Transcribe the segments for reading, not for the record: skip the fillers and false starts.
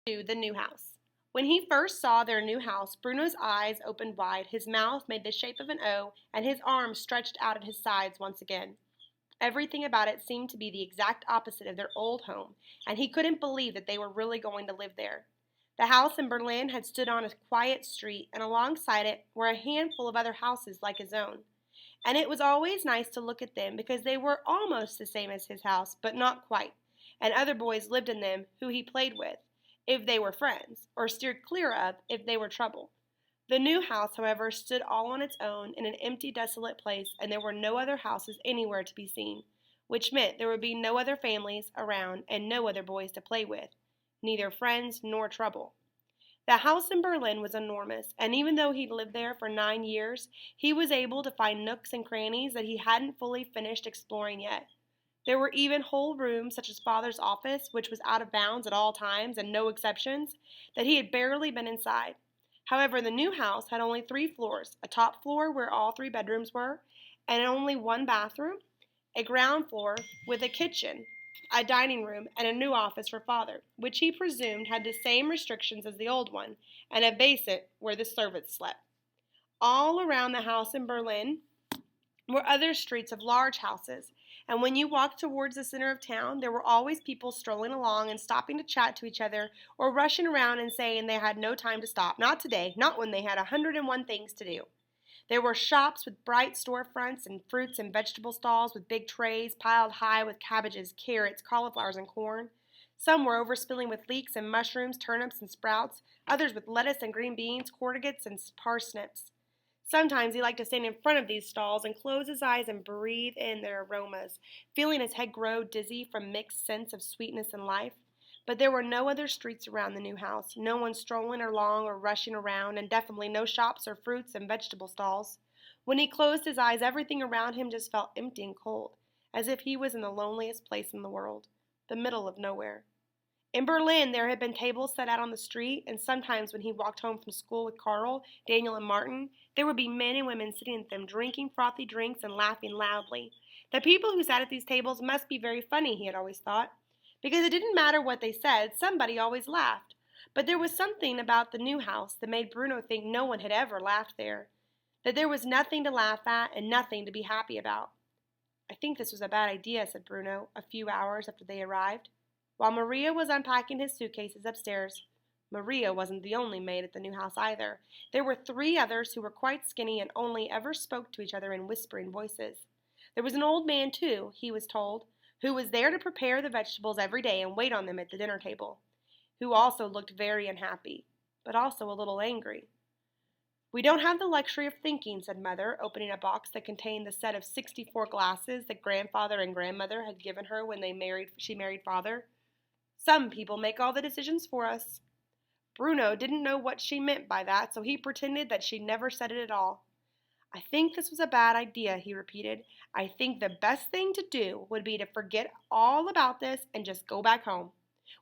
to the new house. When he first saw their new house, Bruno's eyes opened wide, his mouth made the shape of an O, and his arms stretched out at his sides once again. Everything about it seemed to be the exact opposite of their old home, and he couldn't believe that they were really going to live there. The house in Berlin had stood on a quiet street, and alongside it were a handful of other houses like his own. And it was always nice to look at them because they were almost the same as his house, but not quite, and other boys lived in them who he played with, if they were friends, or steered clear of if they were trouble. The new house, however, stood all on its own in an empty, desolate place, and there were no other houses anywhere to be seen, which meant there would be no other families around and no other boys to play with, neither friends nor trouble. The house in Berlin was enormous, and even though he'd lived there for 9 years, he was able to find nooks and crannies that he hadn't fully finished exploring yet. There were even whole rooms, such as Father's office, which was out of bounds at all times and no exceptions, that he had barely been inside. However, the new house had only 3 floors, a top floor where all 3 bedrooms were, and only 1 bathroom, a ground floor with a kitchen, a dining room, and a new office for Father, which he presumed had the same restrictions as the old one, and a basement where the servants slept. All around the house in Berlin were other streets of large houses, and when you walked towards the center of town, there were always people strolling along and stopping to chat to each other or rushing around and saying they had no time to stop. Not today, not when they had 101 things to do. There were shops with bright storefronts and fruits and vegetable stalls with big trays piled high with cabbages, carrots, cauliflowers, and corn. Some were overspilling with leeks and mushrooms, turnips and sprouts, others with lettuce and green beans, courgettes and parsnips. Sometimes he liked to stand in front of these stalls and close his eyes and breathe in their aromas, feeling his head grow dizzy from mixed scents of sweetness and life. But there were no other streets around the new house, no one strolling along or rushing around, and definitely no shops or fruits and vegetable stalls. When he closed his eyes, everything around him just felt empty and cold, as if he was in the loneliest place in the world, the middle of nowhere. In Berlin, there had been tables set out on the street, and sometimes when he walked home from school with Carl, Daniel, and Martin, there would be men and women sitting at them drinking frothy drinks and laughing loudly. The people who sat at these tables must be very funny, he had always thought, because it didn't matter what they said, somebody always laughed. But there was something about the new house that made Bruno think no one had ever laughed there, that there was nothing to laugh at and nothing to be happy about. I think this was a bad idea, said Bruno, a few hours after they arrived. While Maria was unpacking his suitcases upstairs, Maria wasn't the only maid at the new house either. There were 3 others who were quite skinny and only ever spoke to each other in whispering voices. There was an old man, too, he was told, who was there to prepare the vegetables every day and wait on them at the dinner table, who also looked very unhappy, but also a little angry. We don't have the luxury of thinking, said Mother, opening a box that contained the set of 64 glasses that Grandfather and Grandmother had given her when she married Father. Some people make all the decisions for us. Bruno didn't know what she meant by that, so he pretended that she never said it at all. I think this was a bad idea, he repeated. I think the best thing to do would be to forget all about this and just go back home.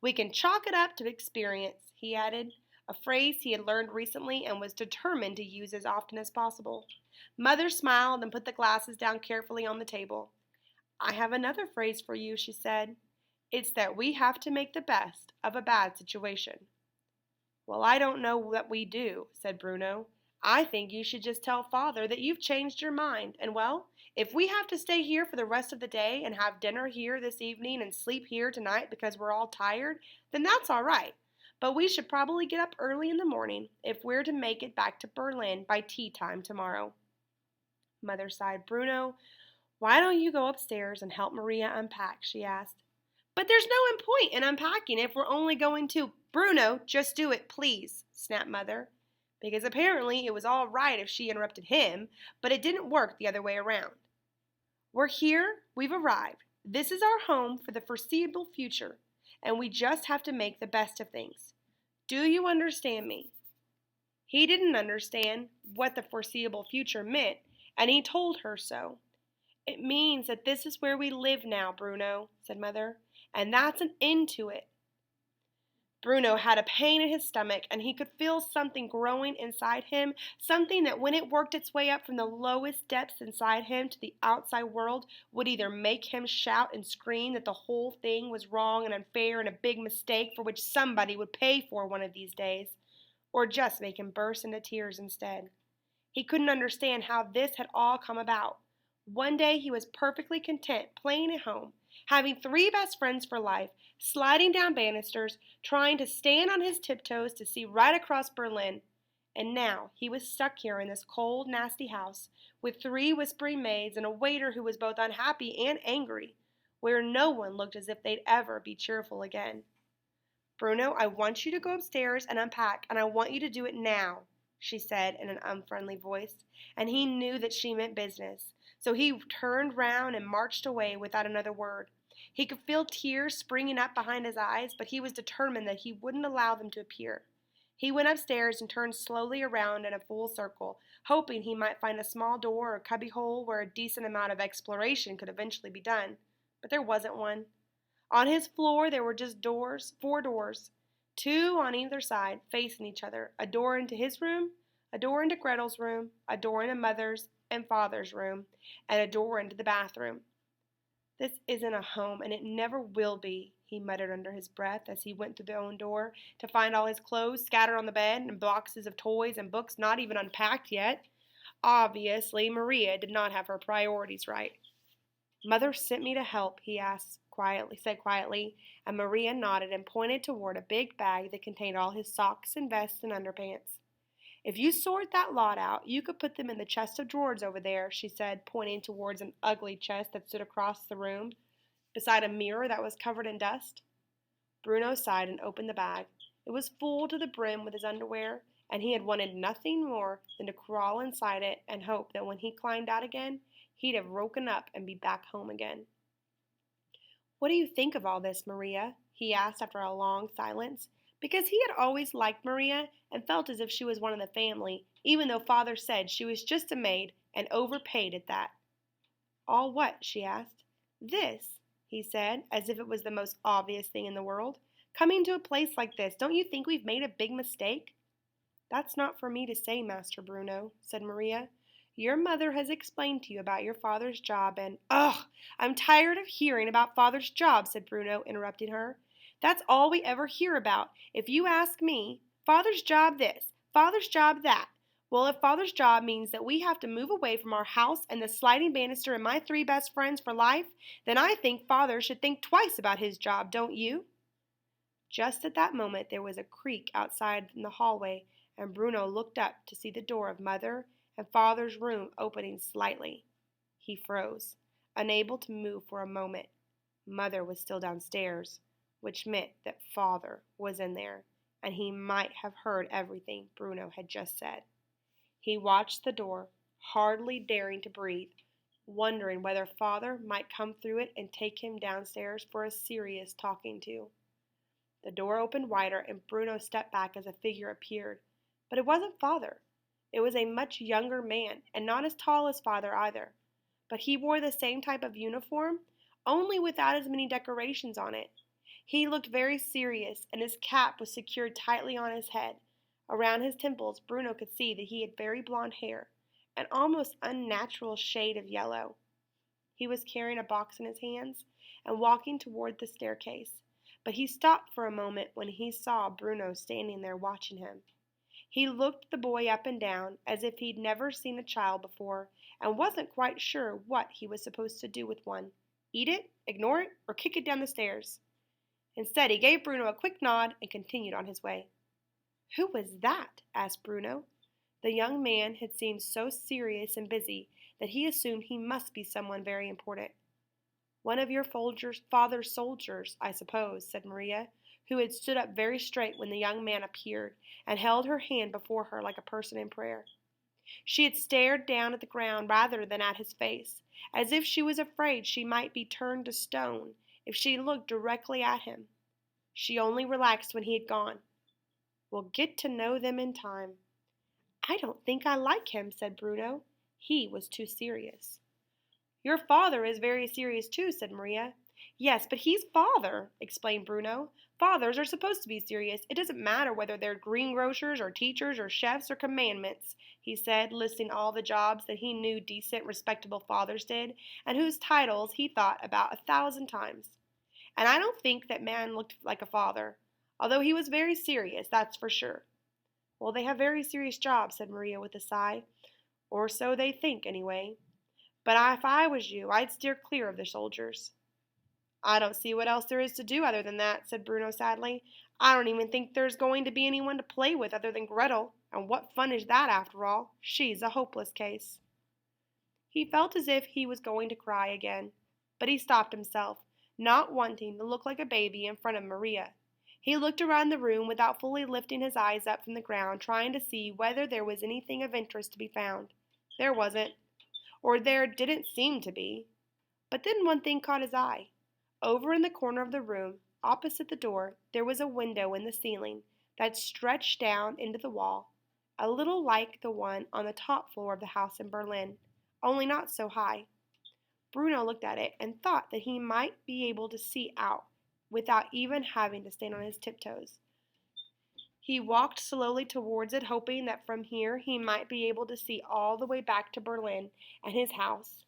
We can chalk it up to experience, he added, a phrase he had learned recently and was determined to use as often as possible. Mother smiled and put the glasses down carefully on the table. I have another phrase for you, she said. It's that we have to make the best of a bad situation. Well, I don't know that we do, said Bruno. I think you should just tell Father that you've changed your mind, and well, if we have to stay here for the rest of the day and have dinner here this evening and sleep here tonight because we're all tired, then that's all right. But we should probably get up early in the morning if we're to make it back to Berlin by tea time tomorrow. Mother sighed. Bruno, why don't you go upstairs and help Maria unpack, she asked. But there's no point in unpacking if we're only going to... Bruno, just do it, please, snapped Mother. Because apparently it was all right if she interrupted him, but it didn't work the other way around. We're here, we've arrived. This is our home for the foreseeable future, and we just have to make the best of things. Do you understand me? He didn't understand what the foreseeable future meant, and he told her so. It means that this is where we live now, Bruno, said Mother, and that's an end to it. Bruno had a pain in his stomach, and he could feel something growing inside him, something that when it worked its way up from the lowest depths inside him to the outside world would either make him shout and scream that the whole thing was wrong and unfair and a big mistake for which somebody would pay for one of these days, or just make him burst into tears instead. He couldn't understand how this had all come about. One day he was perfectly content playing at home, having three best friends for life, sliding down banisters, trying to stand on his tiptoes to see right across Berlin. And now he was stuck here in this cold, nasty house, with three whispering maids and a waiter who was both unhappy and angry, where no one looked as if they'd ever be cheerful again. Bruno, I want you to go upstairs and unpack, and I want you to do it now, she said in an unfriendly voice, and he knew that she meant business. So he turned round and marched away without another word. He could feel tears springing up behind his eyes, but he was determined that he wouldn't allow them to appear. He went upstairs and turned slowly around in a full circle, hoping he might find a small door or cubbyhole where a decent amount of exploration could eventually be done. But there wasn't one. On his floor there were just doors, 4 doors, 2 on either side, facing each other, a door into his room, a door into Gretel's room, a door into Mother's and Father's room, and a door into the bathroom. This isn't a home, and it never will be, he muttered under his breath as he went through the own door to find all his clothes scattered on the bed and boxes of toys and books not even unpacked yet. Obviously, Maria did not have her priorities right. Mother sent me to help, he said quietly, and Maria nodded and pointed toward a big bag that contained all his socks and vests and underpants. If you sort that lot out, you could put them in the chest of drawers over there, she said, pointing towards an ugly chest that stood across the room, beside a mirror that was covered in dust. Bruno sighed and opened the bag. It was full to the brim with his underwear, and he had wanted nothing more than to crawl inside it and hope that when he climbed out again, he'd have woken up and be back home again. What do you think of all this, Maria? He asked after a long silence, because he had always liked Maria and felt as if she was one of the family, even though Father said she was just a maid and overpaid at that. All what? She asked. This, he said, as if it was the most obvious thing in the world. Coming to a place like this, don't you think we've made a big mistake? That's not for me to say, Master Bruno, said Maria. Your mother has explained to you about your father's job and— Ugh! I'm tired of hearing about Father's job, said Bruno, interrupting her. That's all we ever hear about. If you ask me, Father's job this, Father's job that. Well, if Father's job means that we have to move away from our house and the sliding banister and my 3 best friends for life, then I think Father should think twice about his job, don't you? Just at that moment there was a creak outside in the hallway, and Bruno looked up to see the door of Mother and Father's room opening slightly. He froze, unable to move for a moment. Mother was still downstairs, which meant that Father was in there, and he might have heard everything Bruno had just said. He watched the door, hardly daring to breathe, wondering whether Father might come through it and take him downstairs for a serious talking to. The door opened wider, and Bruno stepped back as a figure appeared. But it wasn't Father. It was a much younger man, and not as tall as Father either. But he wore the same type of uniform, only without as many decorations on it. He looked very serious, and his cap was secured tightly on his head. Around his temples, Bruno could see that he had very blonde hair, an almost unnatural shade of yellow. He was carrying a box in his hands and walking toward the staircase, but he stopped for a moment when he saw Bruno standing there watching him. He looked the boy up and down as if he'd never seen a child before and wasn't quite sure what he was supposed to do with one. Eat it, ignore it, or kick it down the stairs. Instead, he gave Bruno a quick nod and continued on his way. Who was that? Asked Bruno. The young man had seemed so serious and busy that he assumed he must be someone very important. One of your father's soldiers, I suppose, said Maria, who had stood up very straight when the young man appeared and held her hand before her like a person in prayer. She had stared down at the ground rather than at his face, as if she was afraid she might be turned to stone if she looked directly at him. She only relaxed when he had gone. We'll get to know them in time. I don't think I like him, said Bruno. He was too serious. Your father is very serious too, said Maria. Yes, but he's father, explained Bruno. Fathers are supposed to be serious. It doesn't matter whether they're greengrocers or teachers or chefs or commandments, he said, listing all the jobs that he knew decent, respectable fathers did, and whose titles he thought about 1,000 times. And I don't think that man looked like a father, although he was very serious, that's for sure. Well, they have very serious jobs, said Maria with a sigh. Or so they think, anyway. But if I was you, I'd steer clear of the soldiers. I don't see what else there is to do other than that, said Bruno sadly. I don't even think there's going to be anyone to play with other than Gretel, and what fun is that after all? She's a hopeless case. He felt as if he was going to cry again, but he stopped himself, not wanting to look like a baby in front of Maria. He looked around the room without fully lifting his eyes up from the ground, trying to see whether there was anything of interest to be found. There wasn't, or there didn't seem to be. But then one thing caught his eye. Over in the corner of the room, opposite the door, there was a window in the ceiling that stretched down into the wall, a little like the one on the top floor of the house in Berlin, only not so high. Bruno looked at it and thought that he might be able to see out without even having to stand on his tiptoes. He walked slowly towards it, hoping that from here he might be able to see all the way back to Berlin and his house,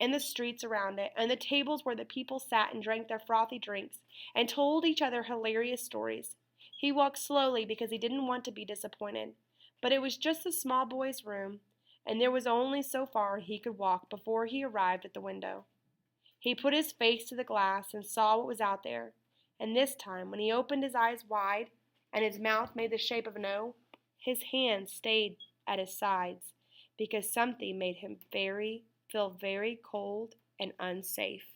and the streets around it, and the tables where the people sat and drank their frothy drinks, and told each other hilarious stories. He walked slowly because he didn't want to be disappointed, but it was just a small boy's room, and there was only so far he could walk before he arrived at the window. He put his face to the glass and saw what was out there, and this time, when he opened his eyes wide and his mouth made the shape of an O, his hands stayed at his sides because something made him feel very cold and unsafe.